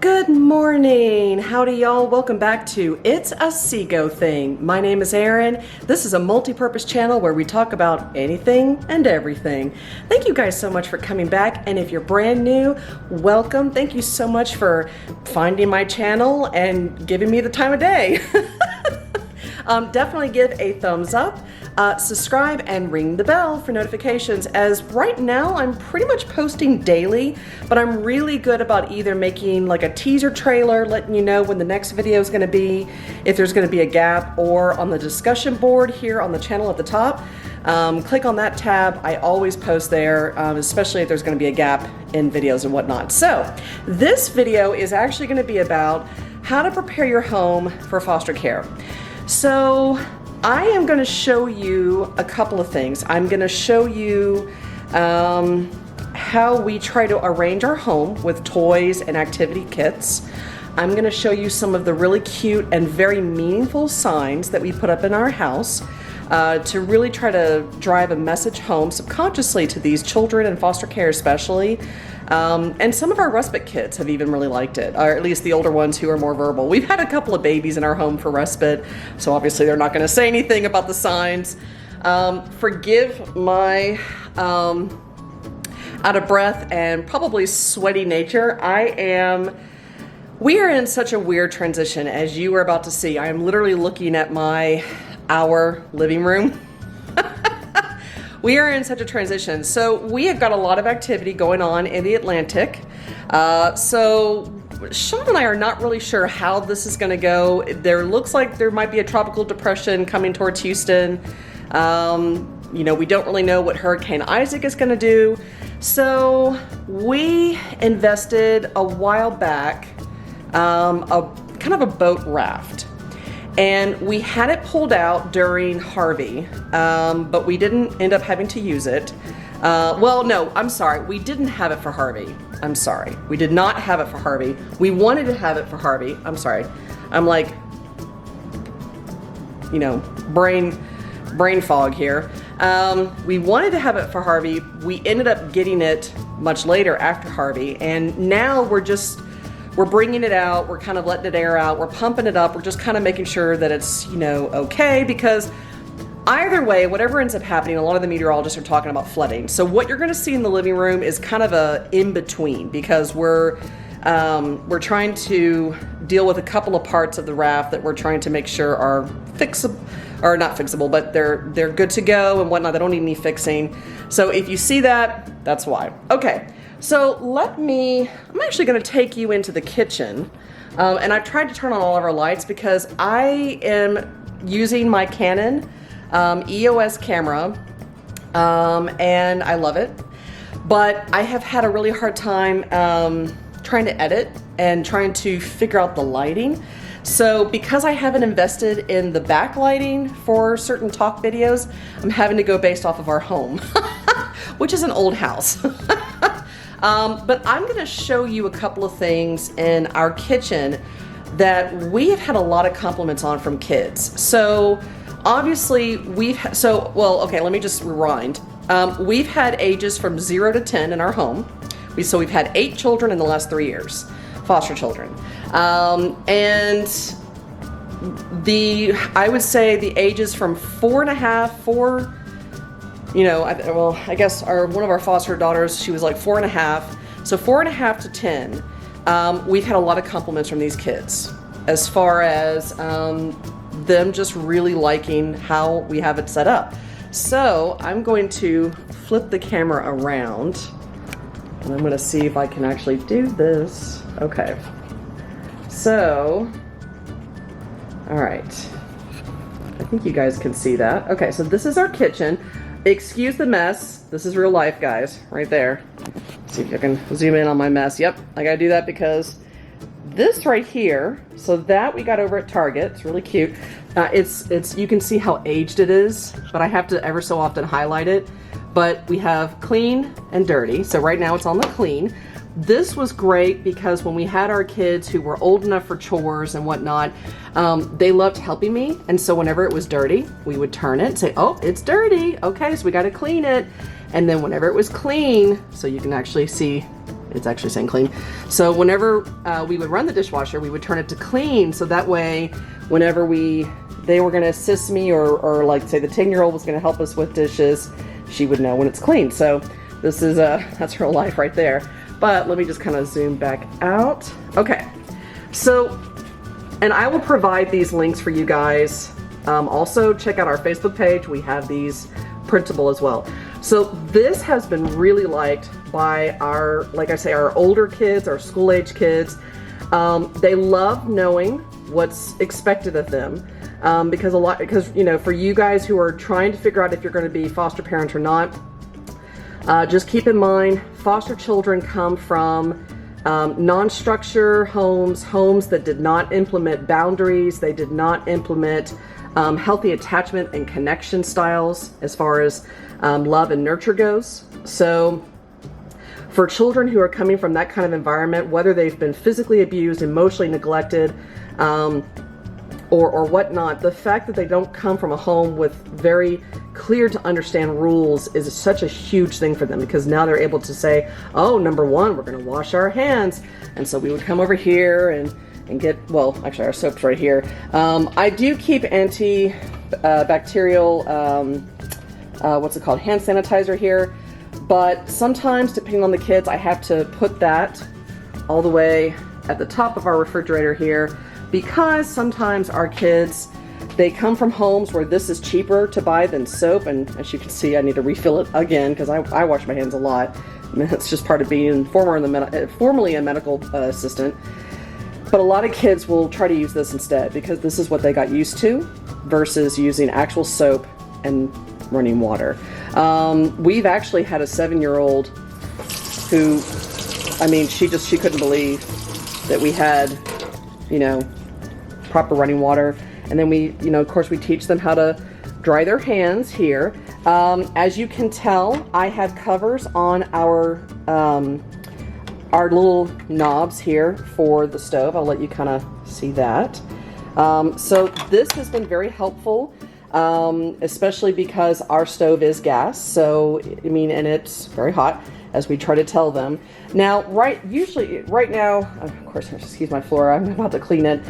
Good morning. Howdy y'all. Welcome back to It's a Seago Thing. My name is Erin. This is a multi-purpose channel where we talk about anything and everything. Thank you guys so much for coming back, and if you're brand new, welcome. Thank you so much for finding my channel and giving me the time of day. Definitely give a thumbs up, subscribe, and ring the bell for notifications, as right now I'm pretty much posting daily, but I'm really good about either making like a teaser trailer, letting you know when the next video is going to be, if there's going to be a gap, or on the discussion board here on the channel at the top. Click on that tab. I always post there, especially if there's going to be a gap in videos and whatnot. So this video is actually going to be about how to prepare your home for foster care. So I am going to show you a couple of things. I'm going to show you how we try to arrange our home with toys and activity kits. I'm going to show you some of the really cute and very meaningful signs that we put up in our house to really try to drive a message home subconsciously to these children in foster care especially. And some of our respite kids have even really liked it, or at least the older ones who are more verbal. We've had a couple of babies in our home for respite, so obviously they're not going to say anything about the signs. Forgive my out of breath and probably sweaty nature. We are in such a weird transition, as you are about to see. I am literally looking at our living room. We are in such a transition. So we have got a lot of activity going on in the Atlantic. So Sean and I are not really sure how this is going to go. There looks like there might be a tropical depression coming towards Houston. You know, we don't really know what Hurricane Isaac is going to do. So we invested a while back a kind of a boat raft. And we had it pulled out during Harvey, but we didn't end up having to use it. Well, no, I'm sorry. We didn't have it for Harvey. I'm sorry. We did not have it for Harvey. We wanted to have it for Harvey. I'm sorry. I'm like, you know, brain fog here. We wanted to have it for Harvey. We ended up getting it much later after Harvey. And now we're bringing it out, we're kind of letting it air out, we're pumping it up, we're just kind of making sure that it's, you know, okay, because either way, whatever ends up happening, a lot of the meteorologists are talking about flooding. So what you're going to see in the living room is kind of a in-between, because we're trying to deal with a couple of parts of the raft that we're trying to make sure are fixable, or not fixable, but they're good to go and whatnot. They don't need any fixing. So if you see that, that's why. Okay. So I'm actually going to take you into the kitchen, and I've tried to turn on all of our lights because I am using my Canon EOS camera, and I love it, but I have had a really hard time trying to edit and trying to figure out the lighting. So because I haven't invested in the backlighting for certain talk videos, I'm having to go based off of our home, which is an old house. But I'm going to show you a couple of things in our kitchen that we have had a lot of compliments on from kids. So obviously okay, let me just rewind. We've had ages from 0 to 10 in our home. So we've had 8 children in the last 3 years, foster children. And I would say the ages from 4, you know, I guess one of our foster daughters, she was like 4.5. So 4.5 to 10, we've had a lot of compliments from these kids as far as them just really liking how we have it set up. So I'm going to flip the camera around, and I'm going to see if I can actually do this. Okay. So, all right. I think you guys can see that. Okay, so this is our kitchen. Excuse the mess. This is real life, guys, right there. Let's see if I can zoom in on my mess. Yep, I gotta do that because this right here, so that we got over at Target. It's really cute. You can see how aged it is, but I have to ever so often highlight it. But we have clean and dirty. So right now it's on the clean. This was great because when we had our kids who were old enough for chores and whatnot, they loved helping me. And so whenever it was dirty, we would turn it and say, oh, it's dirty. Okay, so we got to clean it. And then whenever it was clean, so you can actually see it's actually saying clean. So whenever we would run the dishwasher, we would turn it to clean, so that way whenever they were going to assist me, or like say the 10-year-old was going to help us with dishes, she would know when it's clean. So this is that's real life right there. But let me just kind of zoom back out. Okay, so, and I will provide these links for you guys. Also check out our Facebook page. We have these printable as well. So this has been really liked by our, like I say, our older kids, our school age kids. They love knowing what's expected of them. Because you know, for you guys who are trying to figure out if you're going to be foster parents or not, just keep in mind, foster children come from non-structure homes that did not implement boundaries. They did not implement healthy attachment and connection styles as far as love and nurture goes. So for children who are coming from that kind of environment, whether they've been physically abused, emotionally neglected, or whatnot, the fact that they don't come from a home with very clear to understand rules is such a huge thing for them, because now they're able to say, oh, number one, we're going to wash our hands. And so we would come over here and get, well, actually our soap's right here. I do keep antibacterial, what's it called, hand sanitizer here, but sometimes, depending on the kids, I have to put that all the way at the top of our refrigerator here, because sometimes our kids, they come from homes where this is cheaper to buy than soap, and as you can see, I need to refill it again because I wash my hands a lot. I mean, it's just part of being formerly a medical assistant. But a lot of kids will try to use this instead because this is what they got used to versus using actual soap and running water. We've actually had a 7-year-old who, I mean, she couldn't believe that we had, you know, proper running water. And then we, you know, of course we teach them how to dry their hands here. As you can tell, I have covers on our little knobs here for the stove. I'll let you kind of see that. So this has been very helpful, especially because our stove is gas. So, I mean, and it's very hot, as we try to tell them. Now, right now, of course, excuse my Flora, I'm about to clean it.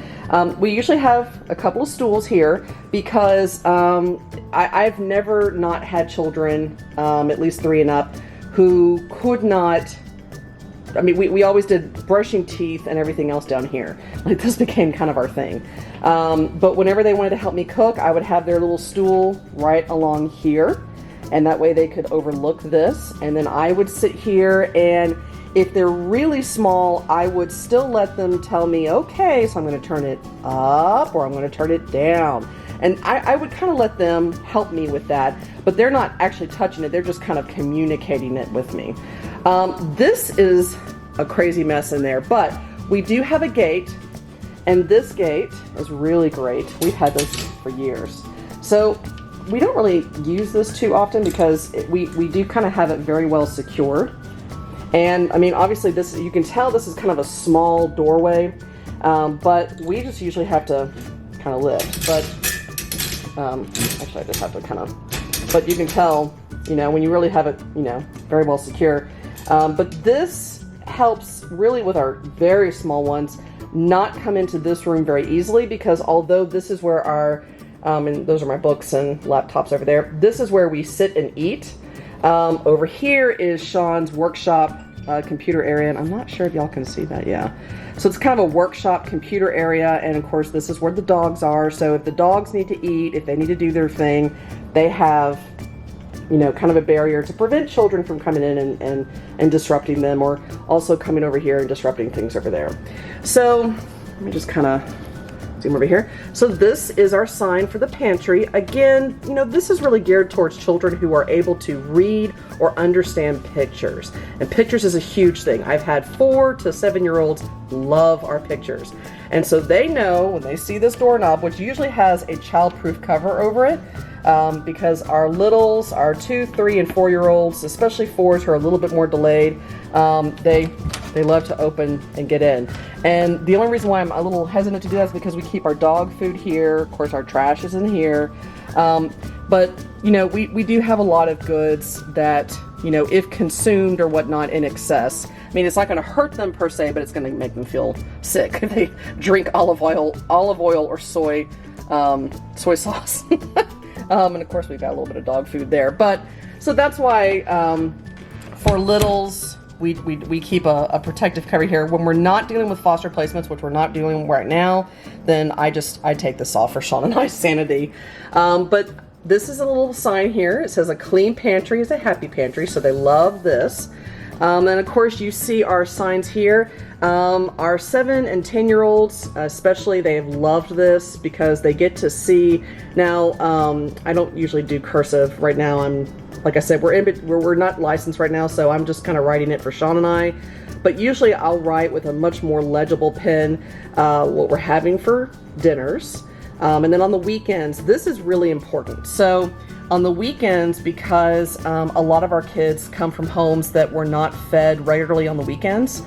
We usually have a couple of stools here because I've never not had children, at least 3 and up, who could not, I mean, we always did brushing teeth and everything else down here. Like, this became kind of our thing. But whenever they wanted to help me cook, I would have their little stool right along here. And that way they could overlook this. And then I would sit here, and if they're really small, I would still let them tell me, okay, so I'm going to turn it up or I'm going to turn it down. And I would kind of let them help me with that. But they're not actually touching it. They're just kind of communicating it with me. This is a crazy mess in there. But we do have a gate. And this gate is really great. We've had this for years. So we don't really use this too often because we do kind of have it very well secured. And I mean, obviously this, you can tell this is kind of a small doorway, but we just usually have to kind of lift. But actually I just have to kind of, but you can tell, you know, when you really have it, you know, very well secure. But this helps really with our very small ones not come into this room very easily, because although this is where our and those are my books and laptops over there. This is where we sit and eat. Over here is Sean's workshop computer area, and I'm not sure if y'all can see that, yeah. So it's kind of a workshop computer area, and of course this is where the dogs are. So if the dogs need to eat, if they need to do their thing, they have, you know, kind of a barrier to prevent children from coming in and disrupting them, or also coming over here and disrupting things over there. So let me just kind of zoom over here. So this is our sign for the pantry. Again, you know, this is really geared towards children who are able to read or understand pictures. And pictures is a huge thing. I've had 4 to 7-year-olds love our pictures. And so they know when they see this doorknob, which usually has a childproof cover over it, because our littles, our 2, 3, and 4-year-olds, especially 4s who are a little bit more delayed, they love to open and get in. And the only reason why I'm a little hesitant to do that is because we keep our dog food here. Of course, our trash is in here. But, you know, we do have a lot of goods that, you know, if consumed or whatnot in excess, I mean, it's not going to hurt them per se, but it's going to make them feel sick if they drink olive oil or soy sauce. And of course, we've got a little bit of dog food there. But so that's why for littles, we keep a protective cover here. When we're not dealing with foster placements, which we're not doing right now, then I take this off for Sean and I's sanity. But this is a little sign here. It says a clean pantry is a happy pantry, so they love this. And of course, you see our signs here. Our 7 and 10-year-olds, especially, they have loved this because they get to see. Now, I don't usually do cursive right now. Like I said, we're not licensed right now, so I'm just kind of writing it for Sean and I. But usually, I'll write with a much more legible pen what we're having for dinners. And then on the weekends, this is really important. So on the weekends, because a lot of our kids come from homes that were not fed regularly on the weekends,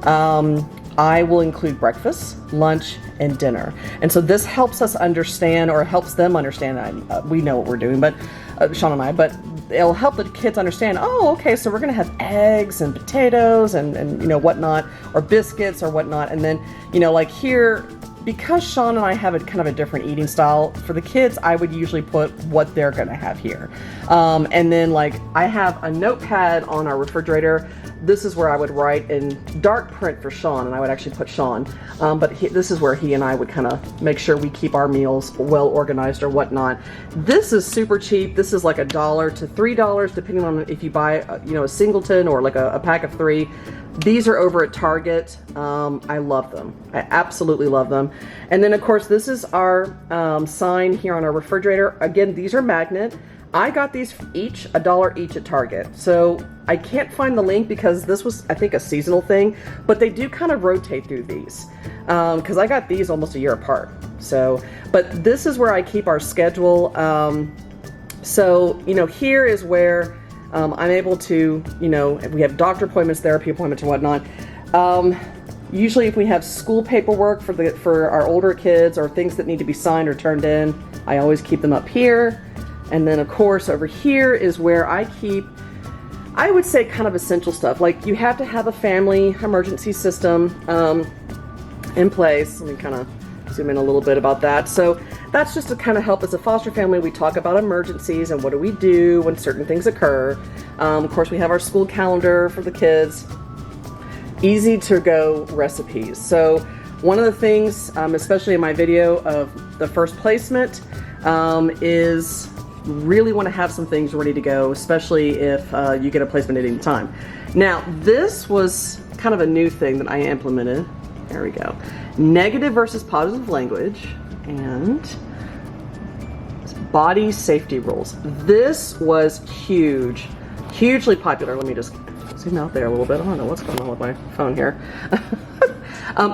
I will include breakfast, lunch, and dinner. And so this helps us understand, or helps them understand, we know what we're doing, but Sean and I, but it'll help the kids understand, oh, okay, so we're gonna have eggs and potatoes and you know, whatnot, or biscuits or whatnot. And then, you know, like here, because Sean and I have a kind of a different eating style, for the kids, I would usually put what they're gonna have here. And then like I have a notepad on our refrigerator. This is where I would write in dark print for Sean, and I would actually put Sean. But this is where he and I would kind of make sure we keep our meals well organized or whatnot. This is super cheap. This is like $1 to $3, depending on if you buy, you know, a singleton or like a pack of 3. These are over at Target. I love them. I absolutely love them. And then of course, this is our sign here on our refrigerator. Again, these are magnet. I got these each $1 each at Target. So I can't find the link because this was, I think, a seasonal thing, but they do kind of rotate through these because I got these almost a year apart. So, but this is where I keep our schedule. So, you know, here is where I'm able to, you know, if we have doctor appointments, therapy appointments, and whatnot. Usually if we have school paperwork for our older kids or things that need to be signed or turned in, I always keep them up here. And then of course over here is where I keep, I would say, kind of essential stuff. Like you have to have a family emergency system in place. Let me kind of zoom in a little bit about that. So that's just to kind of help as a foster family. We talk about emergencies and what do we do when certain things occur. Of course, we have our school calendar for the kids. Easy to go recipes. So one of the things, especially in my video of the first placement, is really want to have some things ready to go, especially if you get a placement at any time. Now, this was kind of a new thing that I implemented. There we go. Negative versus positive language and body safety rules. This was huge, hugely popular. Let me just zoom out there a little bit. I don't know what's going on with my phone here.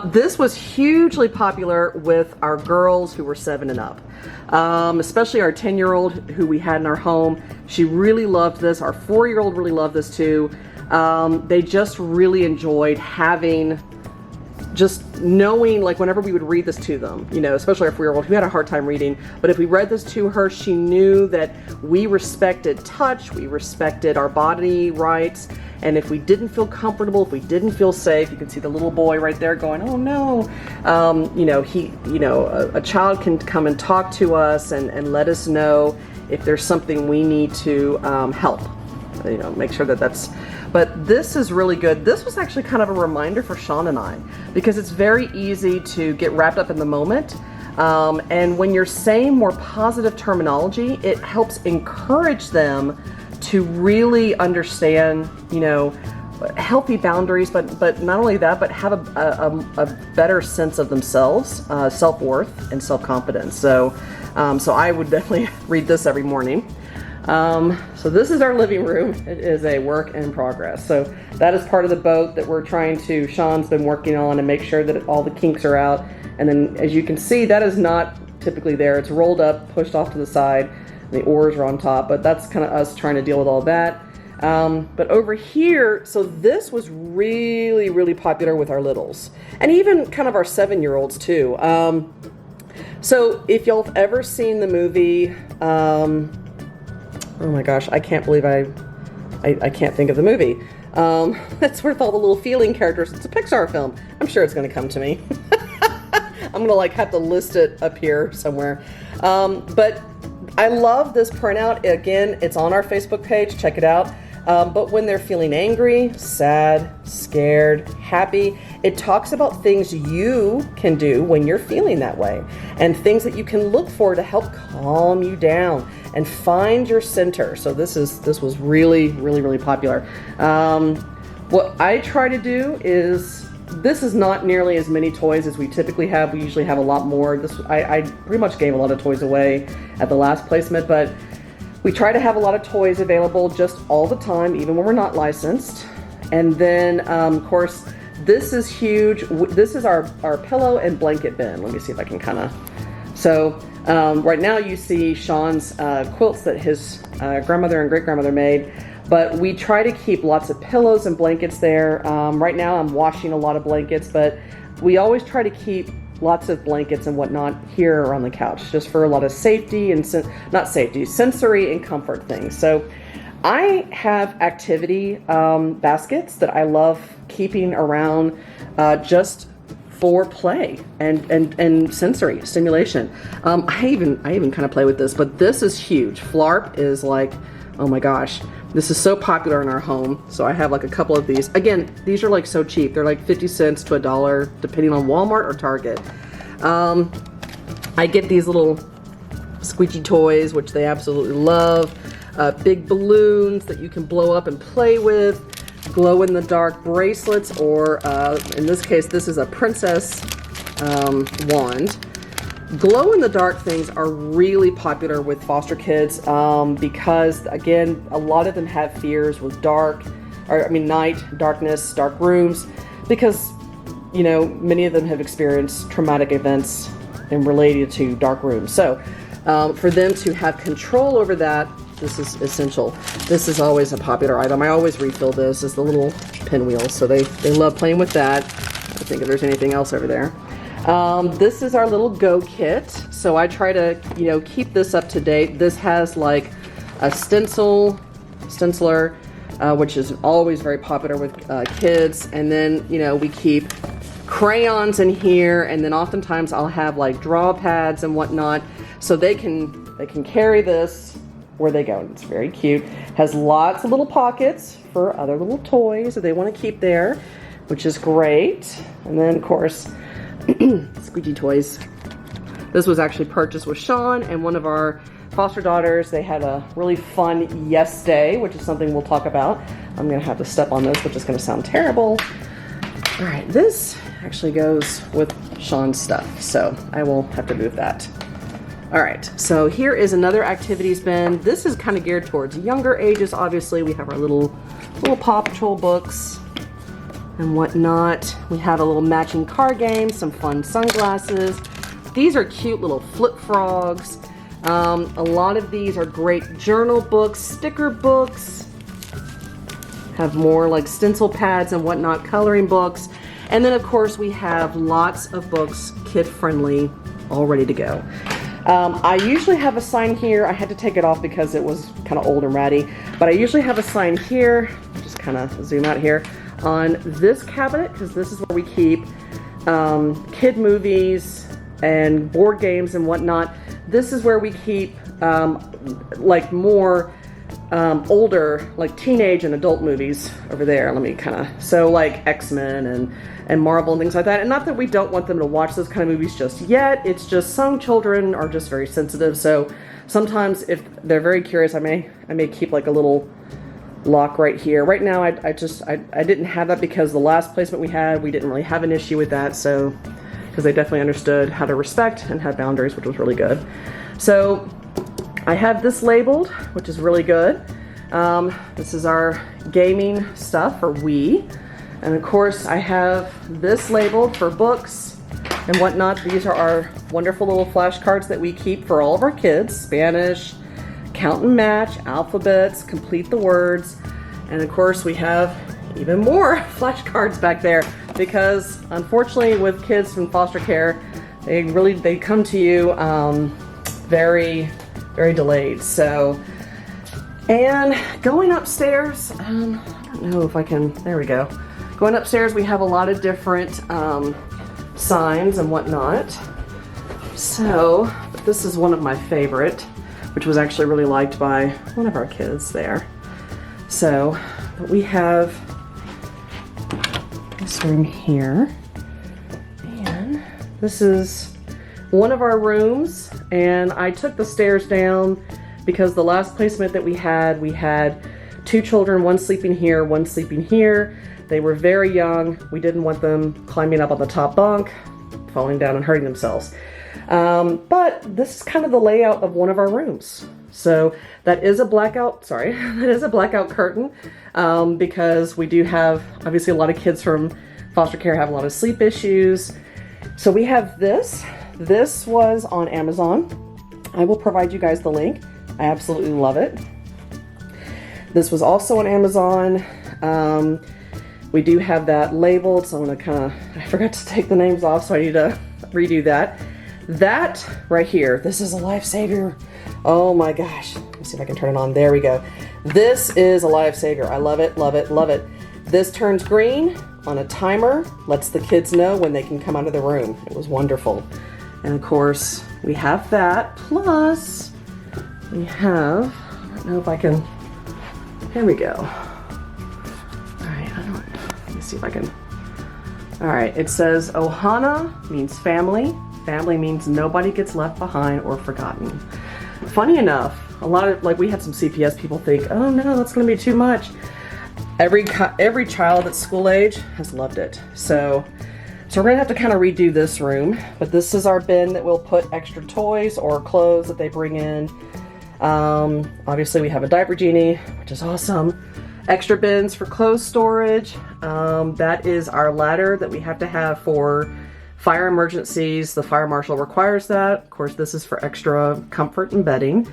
This was hugely popular with our girls who were 7 and up. Especially our 10-year-old who we had in our home. She really loved this. Our 4-year-old really loved this too. They just really enjoyed having, just knowing, like whenever we would read this to them, you know, especially our 4-year-old who had a hard time reading, but if we read this to her, she knew that we respected touch, we respected our body rights, and if we didn't feel comfortable, if we didn't feel safe, you can see the little boy right there going, oh no, you know, a child can come and talk to us and let us know if there's something we need to help, you know, make sure that that's. But this is really good. This was actually kind of a reminder for Sean and I, because it's very easy to get wrapped up in the moment. And when you're saying more positive terminology, it helps encourage them to really understand, you know, healthy boundaries, but not only that, but have a better sense of themselves, self-worth and self-confidence. So I would definitely read this every morning. So this is our living room. It is a work in progress. So that is part of the boat that we're trying to, Sean's been working on, and make sure that all the kinks are out. And then as you can see, that is not typically there. It's rolled up, pushed off to the side. The oars are on top, but that's kind of us trying to deal with all that. But over here, so this was really, really popular with our littles, and even kind of our 7-year-olds too. So if y'all have ever seen the movie, oh my gosh, I can't believe I can't think of the movie. That's with all the little feeling characters. It's a Pixar film. I'm sure it's going to come to me. I'm going to like have to list it up here somewhere. But I love this printout. Again, it's on our Facebook page. Check it out. But when they're feeling angry, sad, scared, happy, it talks about things you can do when you're feeling that way and things that you can look for to help calm you down and find your center. So this was really, really, really popular. What I try to do is, this is not nearly as many toys as we typically have. We usually have a lot more. I pretty much gave a lot of toys away at the last placement, but we try to have a lot of toys available just all the time, even when we're not licensed. And then, of course, this is huge. This is our pillow and blanket bin. Let me see if I can kind of... So, right now you see Sean's quilts that his grandmother and great-grandmother made, but we try to keep lots of pillows and blankets there. Right now I'm washing a lot of blankets, but we always try to keep lots of blankets and whatnot here on the couch, just for a lot of safety and sensory and comfort things. So I have activity baskets that I love keeping around just for play and sensory stimulation. I even kind of play with this, but this is huge. Flarp is like, oh my gosh, this is so popular in our home. So I have like a couple of these. Again, these are like so cheap. They're like 50 cents to $1, depending on Walmart or Target. I get these little squeegee toys, which they absolutely love. Big balloons that you can blow up and play with. Glow-in-the-dark bracelets, or in this case, this is a princess wand. Glow-in-the-dark things are really popular with foster kids because, again, a lot of them have fears with night, darkness, dark rooms, because, you know, many of them have experienced traumatic events and related to dark rooms. So for them to have control over that, this is essential. This is always a popular item. I always refill this as the little pinwheel, so they love playing with that. I think if there's anything else over there. This is our little Go kit. So I try to, you know, keep this up to date. This has like a stenciler, which is always very popular with kids. And then, you know, we keep crayons in here, and then oftentimes I'll have like draw pads and whatnot, so they can carry this where they go. It's very cute. Has lots of little pockets for other little toys that they want to keep there, which is great. And then, of course, squeegee toys. This was actually purchased with Sean and one of our foster daughters. They had a really fun yes day, which is something we'll talk about. I'm gonna have to step on this, which is gonna sound terrible. All right, this actually goes with Sean's stuff, so I will have to move that. All right, so here is another activities bin. This is kind of geared towards younger ages. Obviously, we have our little Paw Patrol books and whatnot. We have a little matching card game, some fun sunglasses. These are cute little flip frogs. A lot of these are great journal books, sticker books. Have more like stencil pads and whatnot, coloring books. And then of course we have lots of books, kid friendly, all ready to go. I usually have a sign here. I had to take it off because it was kind of old and ratty, but I usually have a sign here. Just kind of zoom out here on this cabinet, because this is where we keep kid movies and board games and whatnot. This is where we keep like more older, like teenage and adult movies over there. Let me kind of, so like X-Men and Marvel and things like that. And not that we don't want them to watch those kind of movies just yet. It's just some children are just very sensitive. So sometimes if they're very curious, I may keep like a little lock right here. Right now, I didn't have that because the last placement we had, we didn't really have an issue with that. So, because they definitely understood how to respect and have boundaries, which was really good. So I have this labeled, which is really good. This is our gaming stuff for Wii. And of course I have this labeled for books and whatnot. These are our wonderful little flashcards that we keep for all of our kids. Spanish, count and match, alphabets, complete the words. And of course we have even more flashcards back there because unfortunately with kids from foster care, They come to you very, very delayed. So, and going upstairs, I don't know if I can, there we go. Going upstairs, we have a lot of different signs and whatnot. So, this is one of my favorite, which was actually really liked by one of our kids there. So, but we have this room here, and this is one of our rooms, and I took the stairs down because the last placement that we had 2 children, one sleeping here, one sleeping here. They were very young. We didn't want them climbing up on the top bunk, falling down and hurting themselves. But this is kind of the layout of one of our rooms. So that is a blackout, sorry, that is a blackout curtain because we do have, obviously a lot of kids from foster care have a lot of sleep issues. So we have this. This was on Amazon. I will provide you guys the link. I absolutely love it. This was also on Amazon. We do have that labeled, so I'm gonna I forgot to take the names off, so I need to redo that. That right here, this is a lifesaver. Oh my gosh. Let me see if I can turn it on. There we go. This is a lifesaver. I love it, love it, love it. This turns green on a timer, lets the kids know when they can come out of the room. It was wonderful. And of course, we have that, plus we have, I don't know if I can, here we go. All right, let me see if I can. All right, it says Ohana means family. Family means nobody gets left behind or forgotten. Funny enough, a lot of, like we had some CPS people think, oh no, that's gonna be too much. Every child that's school age has loved it. So we're gonna have to kind of redo this room, but this is our bin that we'll put extra toys or clothes that they bring in. Obviously we have a diaper genie, which is awesome. Extra bins for clothes storage. That is our ladder that we have to have for fire emergencies. The fire marshal requires that. Of course, this is for extra comfort and bedding.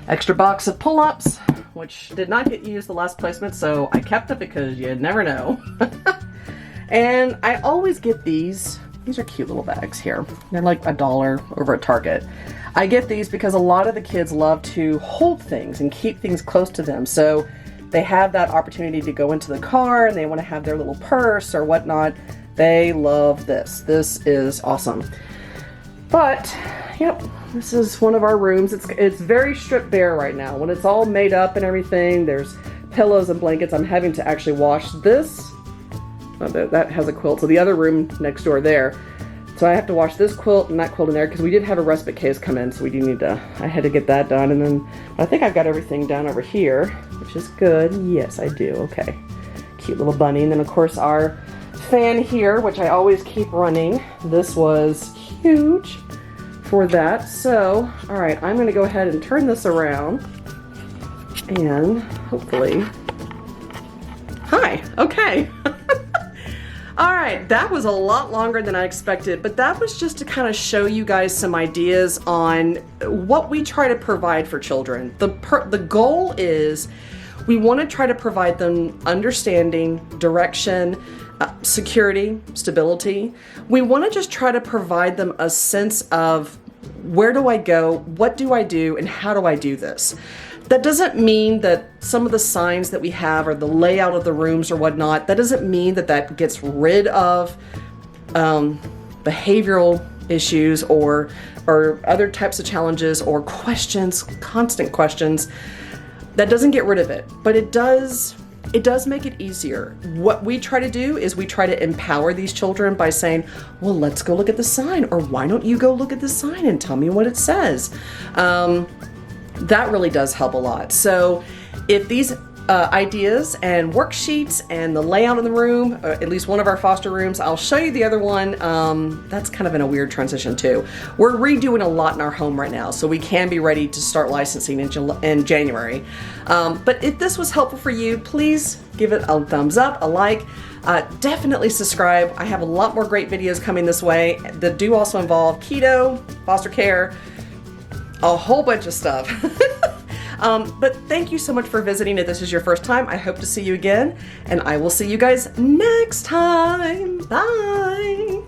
Extra box of pull-ups, which did not get used the last placement, so I kept it because you never know. And I always get these. These are cute little bags here. They're like $1 over at Target. I get these because a lot of the kids love to hold things and keep things close to them. So they have that opportunity to go into the car and they want to have their little purse or whatnot. They love this. This is awesome. But, yep, this is one of our rooms. It's very stripped bare right now. When it's all made up and everything, there's pillows and blankets. I'm having to actually wash this. Oh, that has a quilt. So the other room next door there. So I have to wash this quilt and that quilt in there because we did have a respite case come in, so we do need to, I had to get that done. And then I think I've got everything down over here, which is good. Yes, I do. Okay. Cute little bunny. And then of course our fan here, which I always keep running. This was huge for that. So, all right, I'm going to go ahead and turn this around and hopefully, hi, okay. All right, that was a lot longer than I expected, but that was just to kind of show you guys some ideas on what we try to provide for children. The goal is we want to try to provide them understanding, direction, security, stability. We want to just try to provide them a sense of where do I go, what do I do, and how do I do this. That doesn't mean that some of the signs that we have or the layout of the rooms or whatnot, that doesn't mean that that gets rid of behavioral issues or other types of challenges or questions, constant questions. That doesn't get rid of it, but it does make it easier. What we try to do is we try to empower these children by saying, well, let's go look at the sign, or why don't you go look at the sign and tell me what it says? That really does help a lot. So if these ideas and worksheets and the layout of the room, at least one of our foster rooms, I'll show you the other one. That's kind of in a weird transition too. We're redoing a lot in our home right now, so we can be ready to start licensing in January. But if this was helpful for you, please give it a thumbs up, a like. Definitely subscribe. I have a lot more great videos coming this way that do also involve keto, foster care, a whole bunch of stuff. But thank you so much for visiting. If this is your first time, I hope to see you again, and I will see you guys next time. Bye.